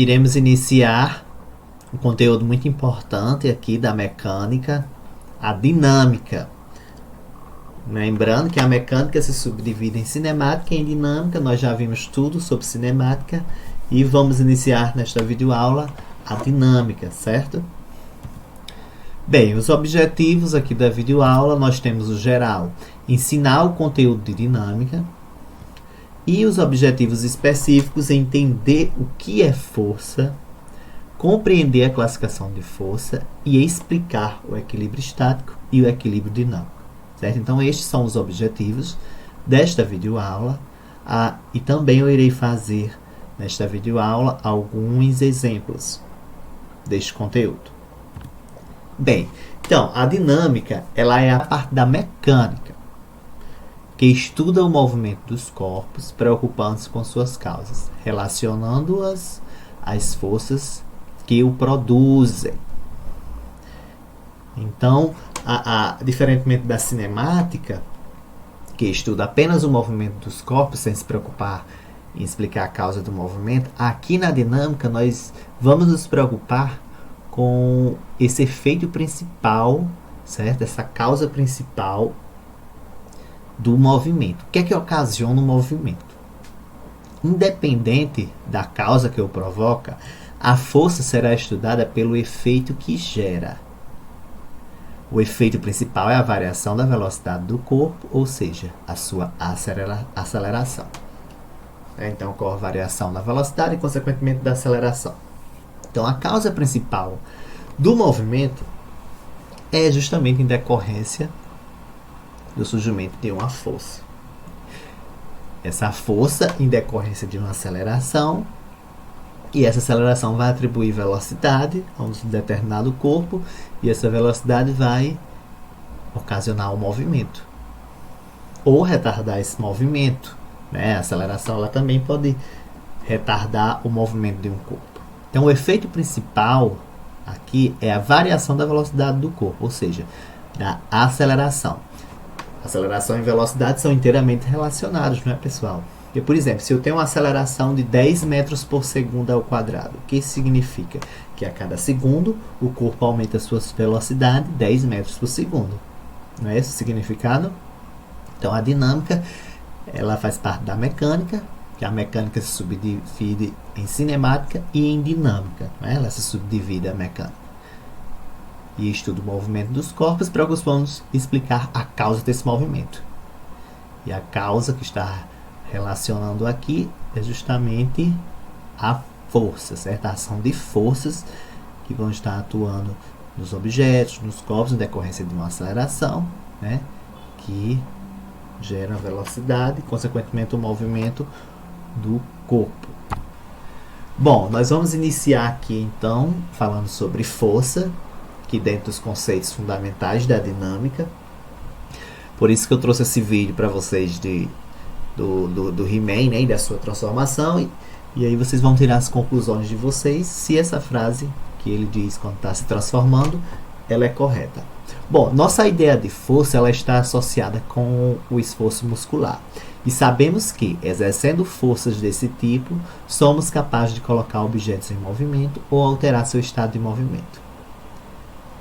iremos iniciar um conteúdo muito importante aqui da mecânica, a dinâmica. Lembrando que a mecânica se subdivide em cinemática e em dinâmica. Nós já vimos tudo sobre cinemática e vamos iniciar nesta videoaula a dinâmica, certo? Bem, os objetivos aqui da videoaula, nós temos o geral, ensinar o conteúdo de dinâmica, e os objetivos específicos, entender o que é força, compreender a classificação de força e explicar o equilíbrio estático e o equilíbrio dinâmico. Certo? Então, estes são os objetivos desta videoaula, e também eu irei fazer nesta videoaula alguns exemplos deste conteúdo. Bem, então, a dinâmica ela é a parte da mecânica, que estuda o movimento dos corpos, preocupando-se com suas causas, relacionando-as às forças que o produzem. Então, diferentemente da cinemática, que estuda apenas o movimento dos corpos, sem se preocupar em explicar a causa do movimento, aqui na dinâmica nós vamos nos preocupar com esse efeito principal, certo? Essa causa principal do movimento. O que é que ocasiona o movimento? Independente da causa que o provoca, a força será estudada pelo efeito que gera. O efeito principal é a variação da velocidade do corpo, ou seja, a sua aceleração. Então, ocorre variação da velocidade e, consequentemente, da aceleração. Então, a causa principal do movimento é justamente em decorrência do surgimento de uma força. Essa força em decorrência de uma aceleração, e essa aceleração vai atribuir velocidade a um determinado corpo, e essa velocidade vai ocasionar o movimento ou retardar esse movimento, né? A aceleração ela também pode retardar o movimento de um corpo. Então, o efeito principal aqui é a variação da velocidade do corpo, ou seja, da aceleração. Aceleração e velocidade são inteiramente relacionados, não é, pessoal? E, por exemplo, se eu tenho uma aceleração de 10 metros por segundo ao quadrado, o que isso significa? Que a cada segundo o corpo aumenta a sua velocidade 10 metros por segundo. Não é esse o significado? Então, a dinâmica ela faz parte da mecânica, que a mecânica se subdivide em cinemática e em dinâmica. Né? Ela se subdivide a mecânica. E estuda o movimento dos corpos, preocupamos em explicar a causa desse movimento. E a causa que está relacionando aqui é justamente a força, certo? A ação de forças que vão estar atuando nos objetos, nos corpos, em decorrência de uma aceleração, né? Que gera velocidade e, consequentemente, o movimento do corpo. Bom, nós vamos iniciar aqui então falando sobre força, que dentro dos conceitos fundamentais da dinâmica. Por isso que eu trouxe esse vídeo para vocês do He-Man, né, e da sua transformação, e aí vocês vão tirar as conclusões de vocês se essa frase que ele diz quando está se transformando, ela é correta. Bom, nossa ideia de força ela está associada com o esforço muscular. E sabemos que, exercendo forças desse tipo, somos capazes de colocar objetos em movimento ou alterar seu estado de movimento.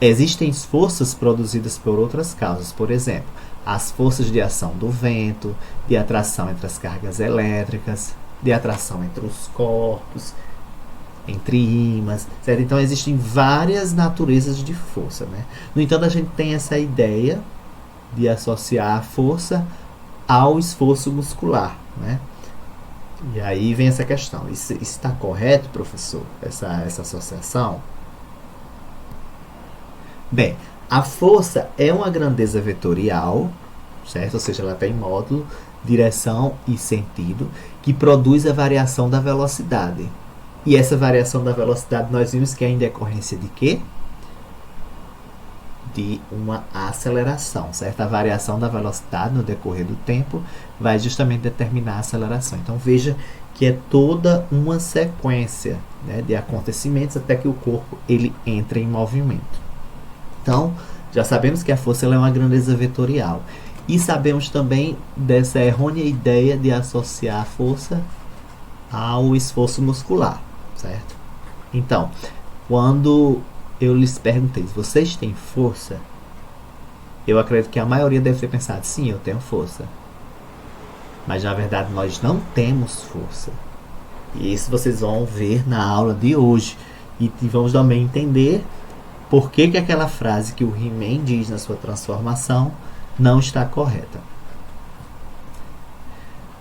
Existem forças produzidas por outras causas, por exemplo, as forças de ação do vento, de atração entre as cargas elétricas, de atração entre os corpos, entre ímãs, certo? Então, existem várias naturezas de força, né? No entanto, a gente tem essa ideia de associar a força ao esforço muscular, né? E aí vem essa questão. Isso está correto, professor? Essa associação? Bem, a força é uma grandeza vetorial, certo? Ou seja, ela tem módulo, direção e sentido, que produz a variação da velocidade. E essa variação da velocidade nós vimos que é em decorrência de quê? De uma aceleração, certo? A variação da velocidade no decorrer do tempo vai justamente determinar a aceleração. Então, veja que é toda uma sequência, né, de acontecimentos até que o corpo ele entre em movimento. Então, já sabemos que a força ela é uma grandeza vetorial. E sabemos também dessa errônea ideia de associar a força ao esforço muscular, certo? Então, quando eu lhes perguntei, vocês têm força? Eu acredito que a maioria deve ter pensado, sim, eu tenho força. Mas na verdade nós não temos força. E isso vocês vão ver na aula de hoje. E vamos também entender por que aquela frase que o He-Man diz na sua transformação não está correta.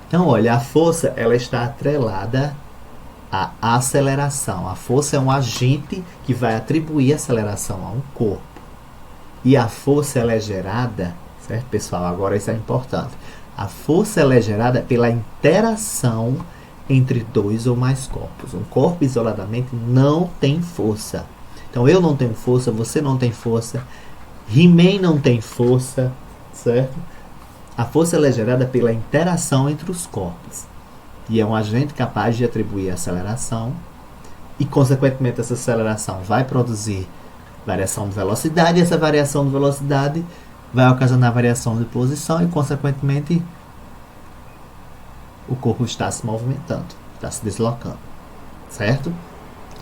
Então, olha, a força ela está atrelada à aceleração. A força é um agente que vai atribuir aceleração a um corpo. E a força ela é gerada, certo, pessoal? Agora isso é importante. A força ela é gerada pela interação entre dois ou mais corpos. Um corpo isoladamente não tem força. Então eu não tenho força, você não tem força, He-Man não tem força, certo? A força ela é gerada pela interação entre os corpos. E é um agente capaz de atribuir aceleração e, consequentemente, essa aceleração vai produzir variação de velocidade, e essa variação de velocidade vai ocasionar variação de posição e, consequentemente, o corpo está se movimentando, está se deslocando, certo?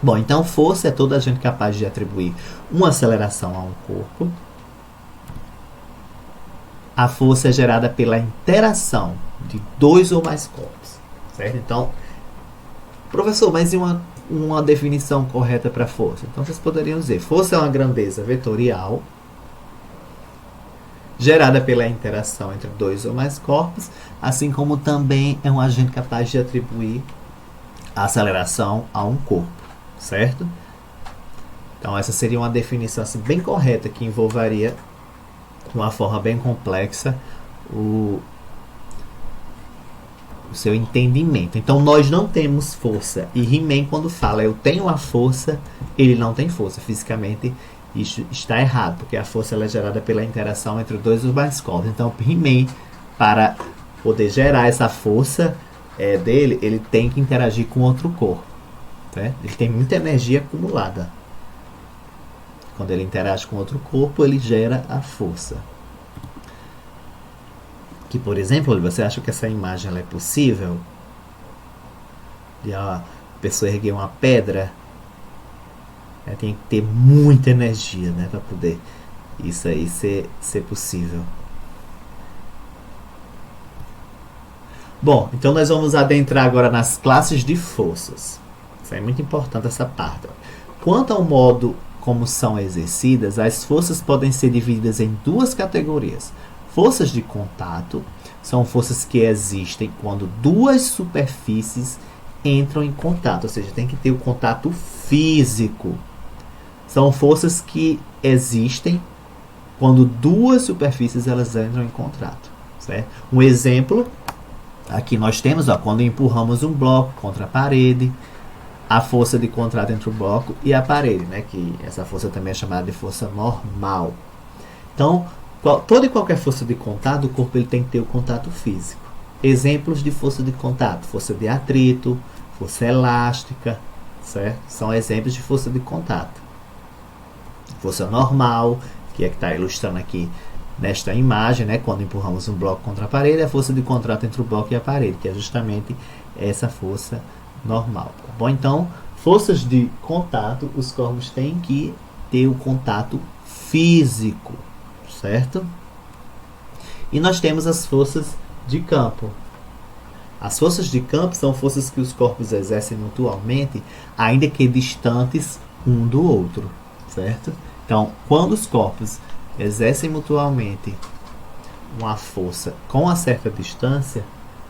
Bom, então força é todo agente capaz de atribuir uma aceleração a um corpo. A força é gerada pela interação de dois ou mais corpos, certo? Então, professor, mas e uma definição correta para força? Então vocês poderiam dizer, força é uma grandeza vetorial gerada pela interação entre dois ou mais corpos, assim como também é um agente capaz de atribuir a aceleração a um corpo, certo? Então essa seria uma definição assim, bem correta, que envolveria de uma forma bem complexa o seu entendimento. Então nós não temos força, e He-Man, quando fala eu tenho a força, ele não tem força fisicamente. Isso está errado, porque a força ela é gerada pela interação entre dois ou mais corpos. Então He-Man, para poder gerar essa força dele, ele tem que interagir com outro corpo, né? Ele tem muita energia acumulada. Quando ele interage com outro corpo, ele gera a força. Que, por exemplo, você acha que essa imagem ela é possível? De a pessoa erguer uma pedra, tem que ter muita energia, né, para poder isso aí ser possível. Bom, então nós vamos adentrar agora nas classes de forças. Isso é muito importante, essa parte. Quanto ao modo como são exercidas, as forças podem ser divididas em duas categorias. Forças de contato são forças que existem quando duas superfícies entram em contato, ou seja, tem que ter o contato físico. São forças que existem quando duas superfícies elas entram em contato, certo? Um exemplo, aqui nós temos, quando empurramos um bloco contra a parede, a força de contato entre o bloco e a parede, né? Que essa força também é chamada de força normal. Então, toda e qualquer força de contato, o corpo ele tem que ter o contato físico. Exemplos de força de contato: força de atrito, força elástica, certo? São exemplos de força de contato. Força normal, que está ilustrando aqui nesta imagem, né? Quando empurramos um bloco contra a parede, a força de contato entre o bloco e a parede, que é justamente essa força normal. Tá bom? Então, forças de contato, os corpos têm que ter o contato físico, certo? E nós temos as forças de campo. As forças de campo são forças que os corpos exercem mutuamente, ainda que distantes um do outro, certo? Então, quando os corpos exercem mutuamente uma força com uma certa distância,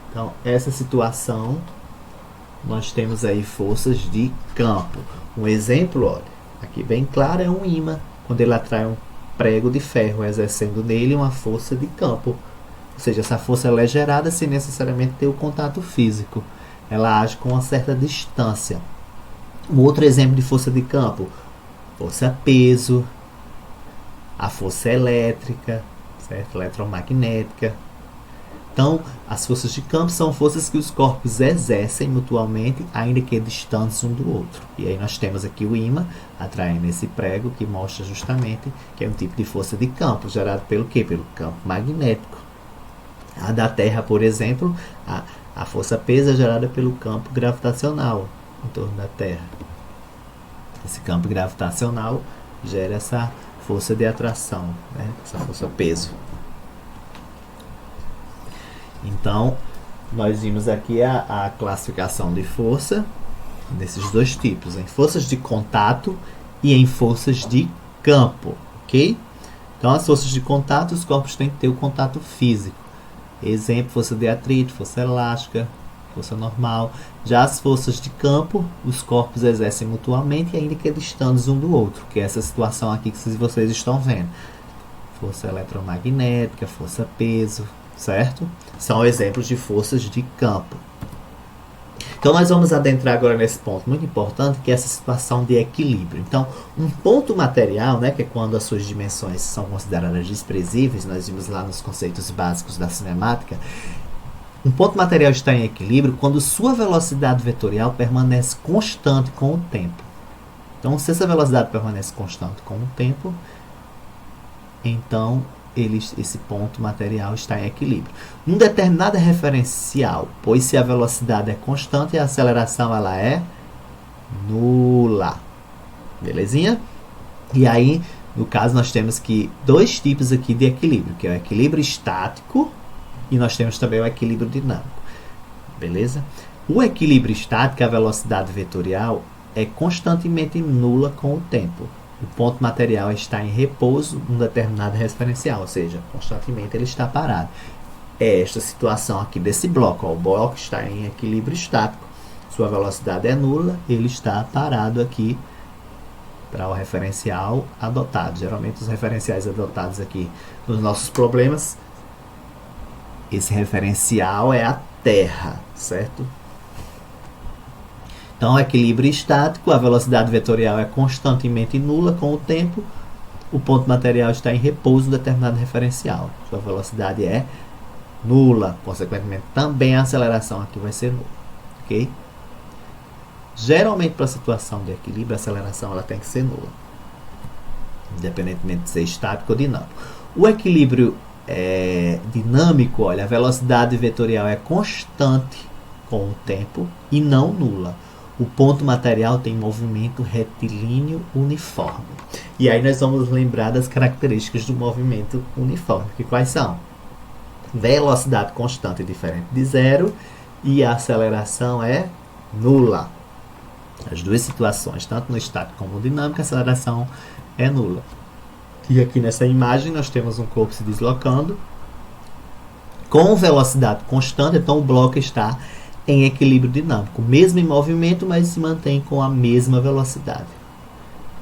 então essa situação nós temos aí forças de campo. Um exemplo, olha, aqui bem claro, é um ímã, quando ele atrai um prego de ferro, exercendo nele uma força de campo. Ou seja, essa força ela é gerada sem necessariamente ter o contato físico. Ela age com uma certa distância. Um outro exemplo de força de campo: força-peso, a força elétrica, certo? Eletromagnética. Então, as forças de campo são forças que os corpos exercem mutuamente, ainda que distantes um do outro. E aí nós temos aqui o ímã atraindo esse prego, que mostra justamente que é um tipo de força de campo, gerado pelo quê? Pelo campo magnético. A da Terra, por exemplo, a força-peso é gerada pelo campo gravitacional em torno da Terra. Esse campo gravitacional gera essa força de atração, né? Essa força peso. Então, nós vimos aqui a classificação de força desses dois tipos, em forças de contato e em forças de campo, ok? Então, as forças de contato, os corpos têm que ter o contato físico. Exemplo, força de atrito, força elástica, força normal. Já as forças de campo, os corpos exercem mutuamente, ainda que distantes um do outro, que é essa situação aqui que vocês estão vendo. Força eletromagnética, força peso, certo? São exemplos de forças de campo. Então, nós vamos adentrar agora nesse ponto muito importante, que é essa situação de equilíbrio. Então, um ponto material, né, que é quando as suas dimensões são consideradas desprezíveis, nós vimos lá nos conceitos básicos da cinemática, um ponto material está em equilíbrio quando sua velocidade vetorial permanece constante com o tempo. Então, se essa velocidade permanece constante com o tempo, então esse ponto material está em equilíbrio. Um determinado referencial, pois se a velocidade é constante, a aceleração ela é nula. Belezinha? E aí, no caso, nós temos que dois tipos aqui de equilíbrio, que é o equilíbrio estático e nós temos também o equilíbrio dinâmico. Beleza? O equilíbrio estático, a velocidade vetorial, é constantemente nula com o tempo. O ponto material está em repouso num determinado referencial, ou seja, constantemente ele está parado. É esta situação aqui desse bloco. Ó, o bloco está em equilíbrio estático, sua velocidade é nula, ele está parado aqui para o referencial adotado. Geralmente os referenciais adotados aqui nos nossos problemas, esse referencial é a Terra, certo? Então, o equilíbrio estático, a velocidade vetorial é constantemente nula com o tempo, o ponto material está em repouso em determinado referencial. Sua velocidade é nula, consequentemente também a aceleração aqui vai ser nula, ok? Geralmente, para a situação de equilíbrio, a aceleração ela tem que ser nula, independentemente de ser estático ou dinâmico. O equilíbrio dinâmico, olha, a velocidade vetorial é constante com o tempo e não nula. O ponto material tem movimento retilíneo uniforme. E aí nós vamos lembrar das características do movimento uniforme. Que quais são? Velocidade constante diferente de zero e a aceleração é nula. As duas situações, tanto no estático como no dinâmico, a aceleração é nula. E aqui nessa imagem nós temos um corpo se deslocando com velocidade constante, então o bloco está em equilíbrio dinâmico, mesmo em movimento, mas se mantém com a mesma velocidade.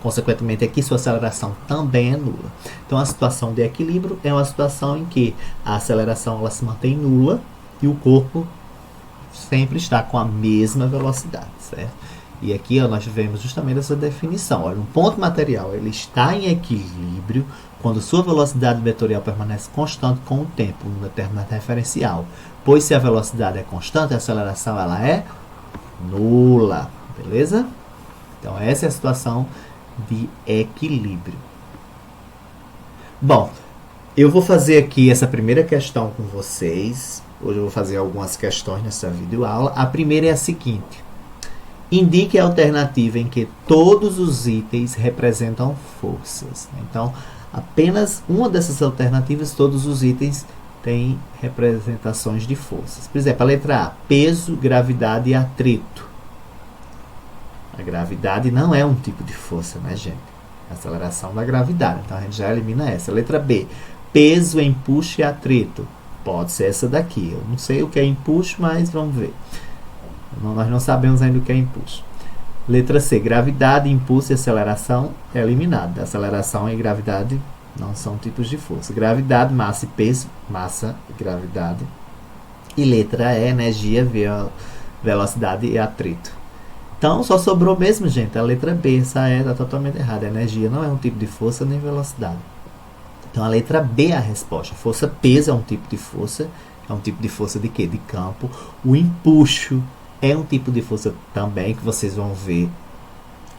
Consequentemente, aqui sua aceleração também é nula. Então, a situação de equilíbrio é uma situação em que a aceleração ela se mantém nula e o corpo sempre está com a mesma velocidade, certo? E aqui ó, nós vemos justamente essa definição. Olha, um ponto material ele está em equilíbrio quando sua velocidade vetorial permanece constante com o tempo, num determinado referencial. Pois se a velocidade é constante, a aceleração ela é nula. Beleza? Então, essa é a situação de equilíbrio. Bom, eu vou fazer aqui essa primeira questão com vocês. Hoje eu vou fazer algumas questões nessa videoaula. A primeira é a seguinte. Indique a alternativa em que todos os itens representam forças. Então, apenas uma dessas alternativas, todos os itens têm representações de forças. Por exemplo, a letra A, peso, gravidade e atrito. A gravidade não é um tipo de força, né, gente? A aceleração da gravidade. Então, a gente já elimina essa. Letra B, peso, empuxo e atrito. Pode ser essa daqui. Eu não sei o que é empuxo, mas vamos ver. Nós não sabemos ainda o que é impulso. Letra C, gravidade, impulso e aceleração é eliminado. Aceleração e gravidade não são tipos de força. Gravidade, massa e peso, massa e gravidade. E letra E, energia, velocidade e atrito. Então, só sobrou mesmo, gente, a letra B. Essa E está totalmente errada. A energia não é um tipo de força nem velocidade. Então, a letra B é a resposta. Força peso é um tipo de força. É um tipo de força de quê? De campo. O empuxo é um tipo de força também que vocês vão ver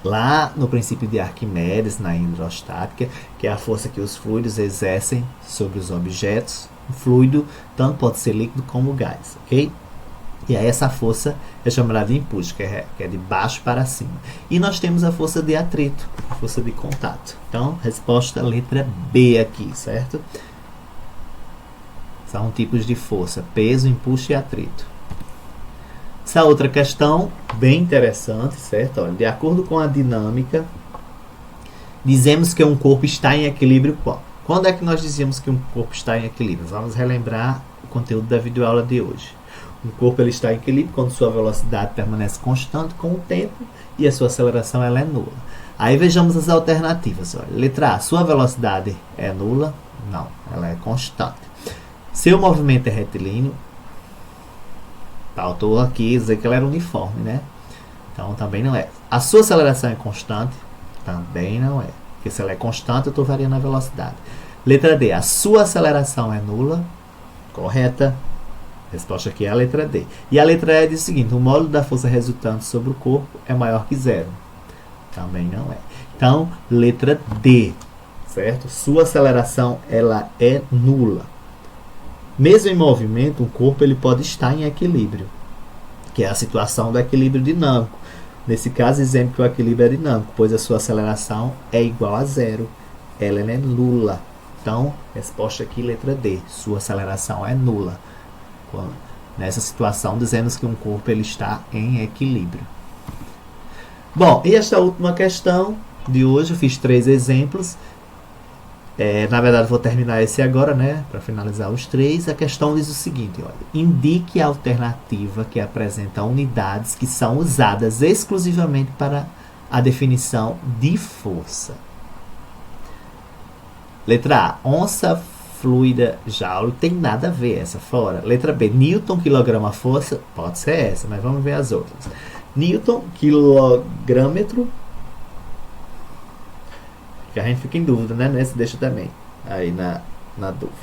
lá no princípio de Arquimedes, na hidrostática, que é a força que os fluidos exercem sobre os objetos. O fluido tanto pode ser líquido como gás, ok? E aí essa força é chamada de empuxo, que é de baixo para cima. E nós temos a força de atrito, a força de contato. Então, resposta letra B aqui, certo? São tipos de força: peso, empuxo e atrito. Essa outra questão, bem interessante, certo? Olha, de acordo com a dinâmica, dizemos que um corpo está em equilíbrio qual? Quando é que nós dizíamos que um corpo está em equilíbrio? Vamos relembrar o conteúdo da videoaula de hoje. O corpo ele está em equilíbrio quando sua velocidade permanece constante com o tempo e a sua aceleração ela é nula. Aí vejamos as alternativas. Olha, letra A, sua velocidade é nula? Não, ela é constante. Seu movimento é retilíneo? Faltou aqui dizer que ela era uniforme, né? Então também não é. A sua aceleração é constante? Também não é. Porque se ela é constante, eu estou variando a velocidade. Letra D, a sua aceleração é nula? Correta. Resposta aqui é a letra D. E a letra E diz o seguinte: o módulo da força resultante sobre o corpo é maior que zero. Também não é. Então, letra D, certo? Sua aceleração ela é nula. Mesmo em movimento, o corpo ele pode estar em equilíbrio, que é a situação do equilíbrio dinâmico. Nesse caso, dizemos que o equilíbrio é dinâmico, pois a sua aceleração é igual a zero. Ela é nula. Então, resposta aqui, letra D. Sua aceleração é nula. Nessa situação, dizemos que um corpo ele está em equilíbrio. Bom, e esta última questão de hoje, eu fiz 3 exemplos. Na verdade, vou terminar esse agora, né? Para finalizar os 3. A questão diz o seguinte: olha, indique a alternativa que apresenta unidades que são usadas exclusivamente para a definição de força. Letra A, onça fluida joule, tem nada a ver essa fora. Letra B, Newton quilograma força, pode ser essa, mas vamos ver as outras. Newton quilogrâmetro, que a gente fica em dúvida, né? Nesse deixa também aí na dúvida.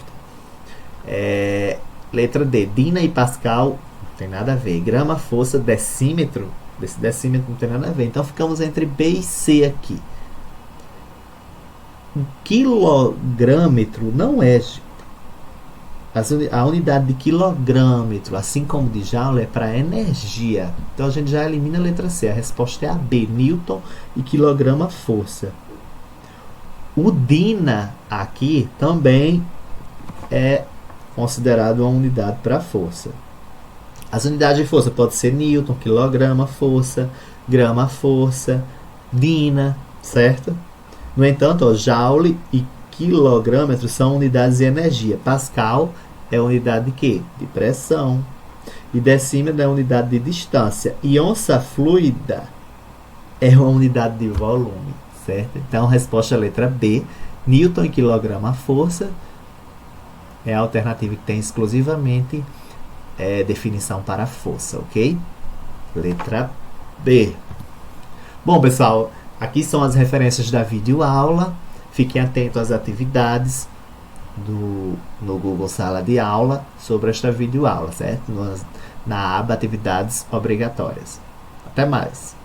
Letra D, Dina e Pascal, não tem nada a ver. Grama, força, decímetro, desse decímetro não tem nada a ver. Então ficamos entre B e C aqui. Quilogrâmetro não é. A unidade de quilogrâmetro, assim como de joule, é para energia. Então a gente já elimina a letra C. A resposta é a B, Newton e quilograma força. O Dina aqui também é considerado uma unidade para força. As unidades de força podem ser Newton, quilograma, força, grama, força, Dina, certo? No entanto, joule e quilogrâmetro são unidades de energia. Pascal é unidade de quê? De pressão. E decímetro é unidade de distância. E onça fluida é uma unidade de volume, certo? Então, a resposta é a letra B. Newton e quilograma força é a alternativa que tem exclusivamente definição para força, ok? Letra B. Bom, pessoal, aqui são as referências da videoaula. Fiquem atentos às atividades no Google Sala de Aula sobre esta videoaula, certo? Na aba Atividades Obrigatórias. Até mais!